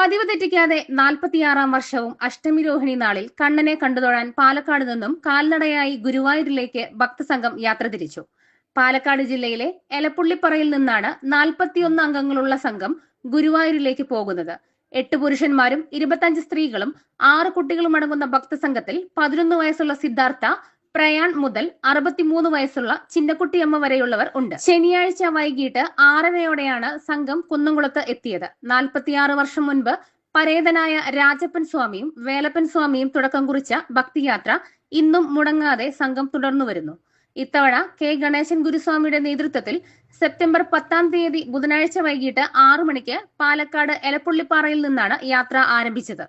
പതിവ് തെറ്റിക്കാതെ 46-ാം വർഷവും അഷ്ടമി രോഹിണി നാളിൽ കണ്ണനെ കണ്ടുതൊഴാൻ പാലക്കാട് നിന്നും കാൽനടയായി ഗുരുവായൂരിലേക്ക് ഭക്തസംഘം യാത്ര തിരിച്ചു. പാലക്കാട് ജില്ലയിലെ എലപ്പുള്ളിപ്പറയിൽ നിന്നാണ് 41 അംഗങ്ങളുള്ള സംഘം ഗുരുവായൂരിലേക്ക് പോകുന്നത്. 8 പുരുഷന്മാരും 25 സ്ത്രീകളും 6 കുട്ടികളും അടങ്ങുന്ന ഭക്തസംഘത്തിൽ 11 വയസ്സുള്ള സിദ്ധാർത്ഥ, പ്രയാൺ മുതൽ 63 വയസ്സുള്ള ചിന്നക്കുട്ടിയമ്മ വരെയുള്ളവർ ഉണ്ട്. ശനിയാഴ്ച വൈകിട്ട് 6:30യോടെയാണ് സംഘം കുന്നംകുളത്ത് എത്തിയത്. 46 വർഷം മുൻപ് പരേതനായ രാജപ്പൻ സ്വാമിയും വേലപ്പൻ സ്വാമിയും തുടക്കം കുറിച്ച ഭക്തിയാത്ര ഇന്നും മുടങ്ങാതെ സംഘം തുടർന്നു വരുന്നു. ഇത്തവണ കെ ഗണേശൻ ഗുരുസ്വാമിയുടെ നേതൃത്വത്തിൽ സെപ്റ്റംബർ 10-ാം തീയതി ബുധനാഴ്ച വൈകിട്ട് 6 മണിക്ക് പാലക്കാട് എലപ്പുള്ളിപ്പാറയിൽ നിന്നാണ് യാത്ര ആരംഭിച്ചത്.